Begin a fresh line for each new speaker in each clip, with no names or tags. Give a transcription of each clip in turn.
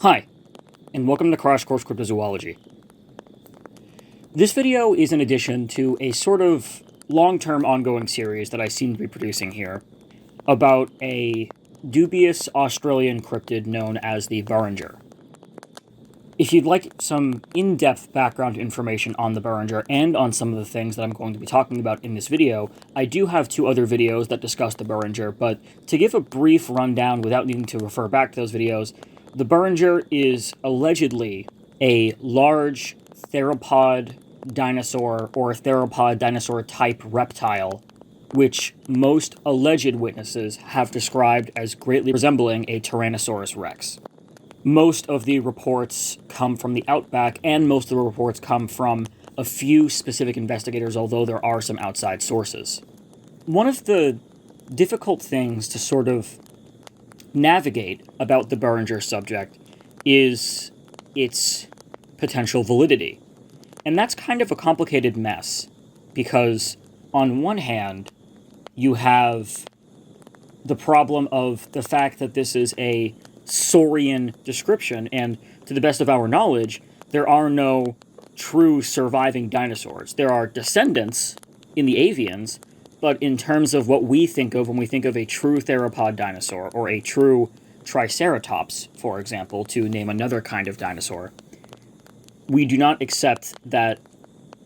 Hi, and welcome to Crash Course Cryptozoology. This video is in addition to a sort of long-term ongoing series that I seem to be producing here about a dubious Australian cryptid known as the Burrunjor. If you'd like some in-depth background information on the Burrunjor and on some of the things that I'm going to be talking about in this video, I do have two other videos that discuss the Burrunjor, but to give a brief rundown without needing to refer back to those videos, the Burrunjor is allegedly a large theropod dinosaur or theropod dinosaur type reptile, which most alleged witnesses have described as greatly resembling a Tyrannosaurus rex. Most of the reports come from the outback, and most of the reports come from a few specific investigators, although there are some outside sources. One of the difficult things to sort of navigate about the Burrunjor subject is its potential validity. And that's kind of a complicated mess, because on one hand, you have the problem of the fact that this is a saurian description, and to the best of our knowledge, there are no true surviving dinosaurs. There are descendants in the avians, but in terms of what we think of when we think of a true theropod dinosaur, or a true triceratops, for example, to name another kind of dinosaur, we do not accept that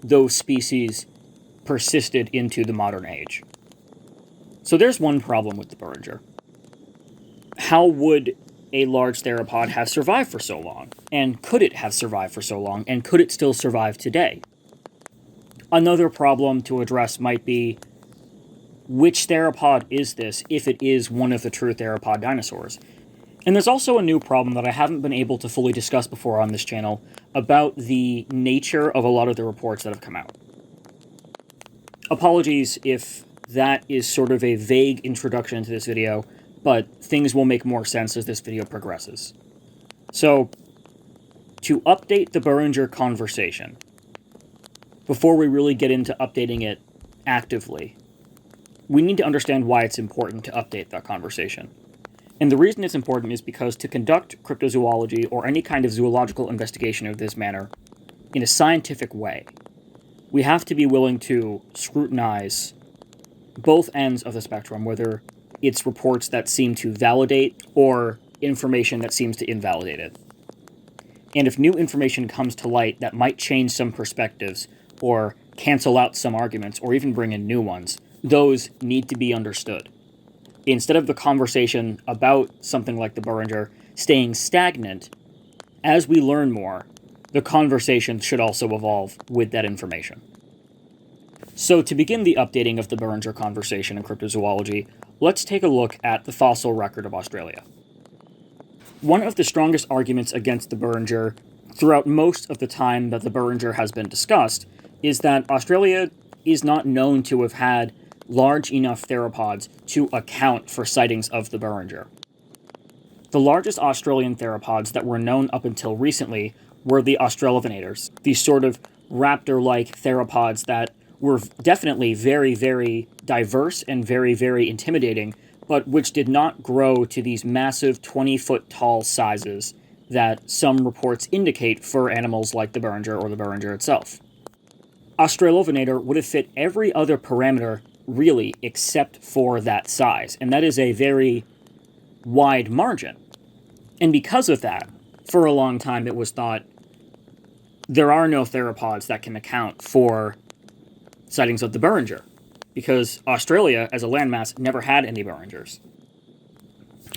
those species persisted into the modern age. So there's one problem with the Burrunjor. How would a large theropod have survived for so long? And could it have survived for so long? And could it still survive today? Another problem to address might be, which theropod is this, if it is one of the true theropod dinosaurs? And there's also a new problem that I haven't been able to fully discuss before on this channel about the nature of a lot of the reports that have come out. Apologies if that is sort of a vague introduction to this video, but things will make more sense as this video progresses. So, to update the Burrunjor conversation, before we really get into updating it actively, we need to understand why it's important to update that conversation. And the reason it's important is because to conduct cryptozoology or any kind of zoological investigation of this manner in a scientific way, we have to be willing to scrutinize both ends of the spectrum, whether it's reports that seem to validate or information that seems to invalidate it. And if new information comes to light that might change some perspectives or cancel out some arguments or even bring in new ones, those need to be understood. Instead of the conversation about something like the Burrunjor staying stagnant, as we learn more, the conversation should also evolve with that information. So to begin the updating of the Burrunjor conversation in cryptozoology, let's take a look at the fossil record of Australia. One of the strongest arguments against the Burrunjor throughout most of the time that the Burrunjor has been discussed is that Australia is not known to have had large enough theropods to account for sightings of the Burrunjor. The largest Australian theropods that were known up until recently were the Australovenators, these sort of raptor-like theropods that were definitely very, very diverse and very, very intimidating, but which did not grow to these massive 20-foot-tall sizes that some reports indicate for animals like the Burrunjor or the Burrunjor itself. Australovenator would have fit every other parameter, really, except for that size, and that is a very wide margin. And because of that, for a long time it was thought there are no theropods that can account for sightings of the Burrunjor, because Australia, as a landmass, never had any Burrunjors.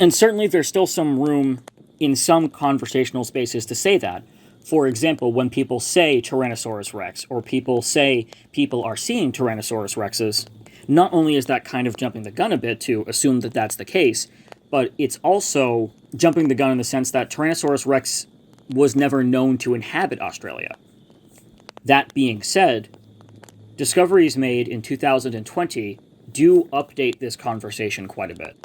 And certainly there's still some room in some conversational spaces to say that. For example, when people say Tyrannosaurus rex, or people say people are seeing Tyrannosaurus rexes, not only is that kind of jumping the gun a bit to assume that that's the case, but it's also jumping the gun in the sense that Tyrannosaurus rex was never known to inhabit Australia. That being said, discoveries made in 2020 do update this conversation quite a bit.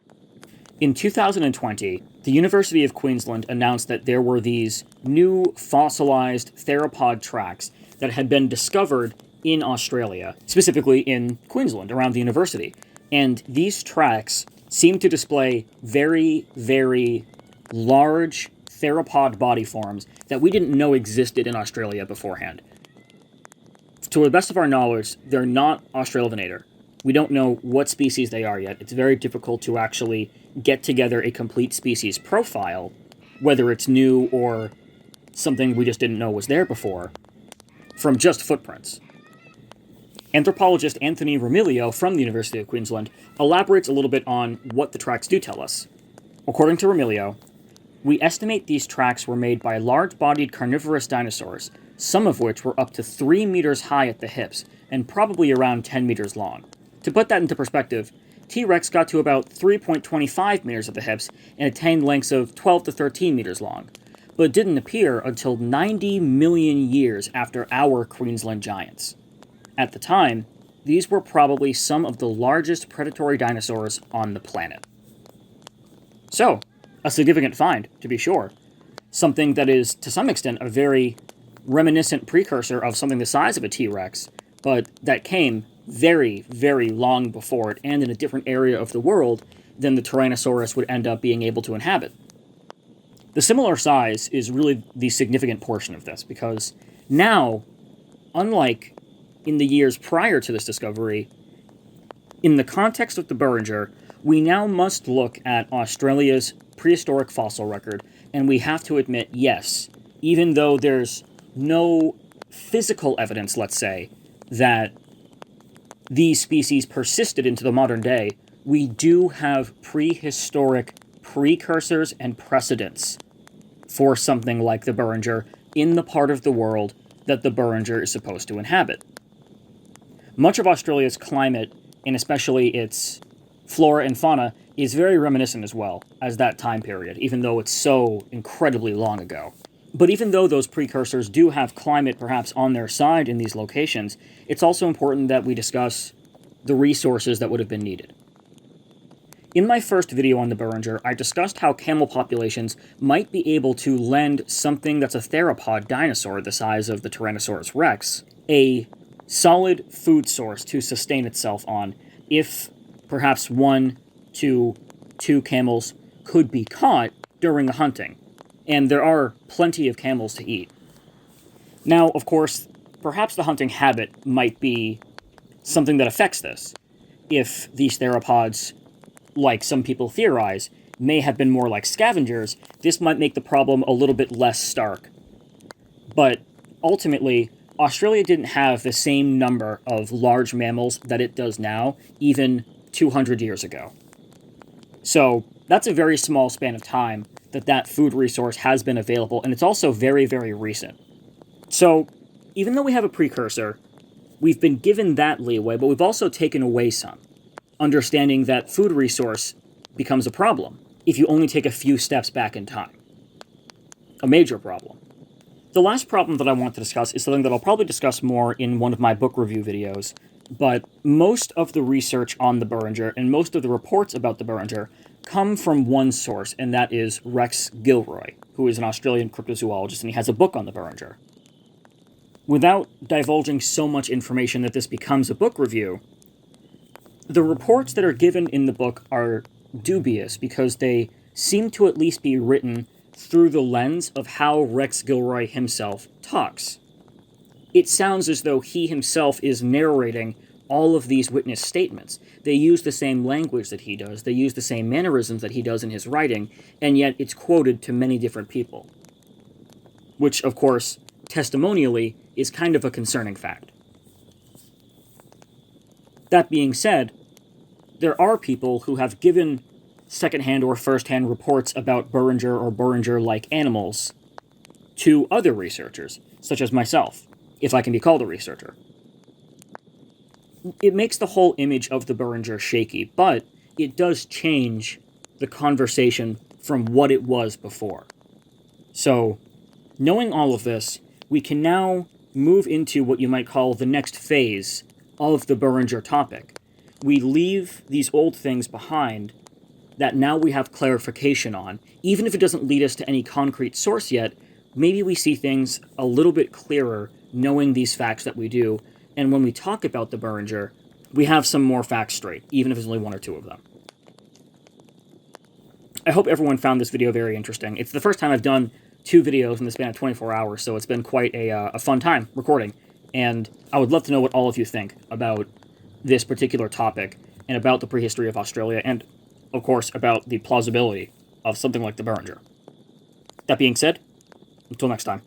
In 2020, the University of Queensland announced that there were these new fossilized theropod tracks that had been discovered in Australia, specifically in Queensland, around the university. And these tracks seem to display very, very large theropod body forms that we didn't know existed in Australia beforehand. To the best of our knowledge, they're not Australvenator. We don't know what species they are yet. It's very difficult to actually get together a complete species profile, whether it's new or something we just didn't know was there before, from just footprints. Anthropologist Anthony Remilio from the University of Queensland elaborates a little bit on what the tracks do tell us. According to Remilio, we estimate these tracks were made by large-bodied carnivorous dinosaurs, some of which were up to 3 meters high at the hips and probably around 10 meters long. To put that into perspective, T-Rex got to about 3.25 meters at the hips and attained lengths of 12 to 13 meters long, but it didn't appear until 90 million years after our Queensland giants. At the time, these were probably some of the largest predatory dinosaurs on the planet. So, a significant find, to be sure. Something that is, to some extent, a very reminiscent precursor of something the size of a T-Rex, but that came very, very long before it and in a different area of the world than the Tyrannosaurus would end up being able to inhabit. The similar size is really the significant portion of this, because now, unlike in the years prior to this discovery, in the context of the Burrunjor, we now must look at Australia's prehistoric fossil record, and we have to admit, yes, even though there's no physical evidence, let's say, that these species persisted into the modern day, we do have prehistoric precursors and precedents for something like the Burrunjor in the part of the world that the Burrunjor is supposed to inhabit. Much of Australia's climate, and especially its flora and fauna, is very reminiscent as well as that time period, even though it's so incredibly long ago. But even though those precursors do have climate perhaps on their side in these locations, it's also important that we discuss the resources that would have been needed. In my first video on the Burrunjor, I discussed how camel populations might be able to lend something that's a theropod dinosaur the size of the Tyrannosaurus rex a solid food source to sustain itself on if perhaps 1 to 2 camels could be caught during a hunting. And there are plenty of camels to eat. Now, of course, perhaps the hunting habit might be something that affects this. If these theropods, like some people theorize, may have been more like scavengers, this might make the problem a little bit less stark. But ultimately, Australia didn't have the same number of large mammals that it does now, even 200 years ago. So that's a very small span of time that food resource has been available, and it's also very, very recent. So even though we have a precursor, we've been given that leeway, but we've also taken away some, understanding that food resource becomes a problem if you only take a few steps back in time. A major problem. The last problem that I want to discuss is something that I'll probably discuss more in one of my book review videos, but most of the research on the Burrunjor and most of the reports about the Burrunjor come from one source, and that is Rex Gilroy, who is an Australian cryptozoologist, and he has a book on the Burrunjor. Without divulging so much information that this becomes a book review, the reports that are given in the book are dubious because they seem to at least be written through the lens of how Rex Gilroy himself talks. It sounds as though he himself is narrating all of these witness statements. They use the same language that he does, they use the same mannerisms that he does in his writing, and yet it's quoted to many different people. Which, of course, testimonially, is kind of a concerning fact. That being said, there are people who have given second-hand or first-hand reports about Burrunjor or Burrunjor-like animals to other researchers, such as myself, if I can be called a researcher. It makes the whole image of the Burrunjor shaky, but it does change the conversation from what it was before. So, knowing all of this, we can now move into what you might call the next phase of the Burrunjor topic. We leave these old things behind that now we have clarification on. Even if it doesn't lead us to any concrete source yet, maybe we see things a little bit clearer knowing these facts that we do, and when we talk about the Burrunjor, we have some more facts straight, even if it's only 1 or 2 of them. I hope everyone found this video very interesting. It's the first time I've done 2 videos in the span of 24 hours, so it's been quite a fun time recording. And I would love to know what all of you think about this particular topic, and about the prehistory of Australia, and, of course, about the plausibility of something like the Burrunjor. That being said, until next time.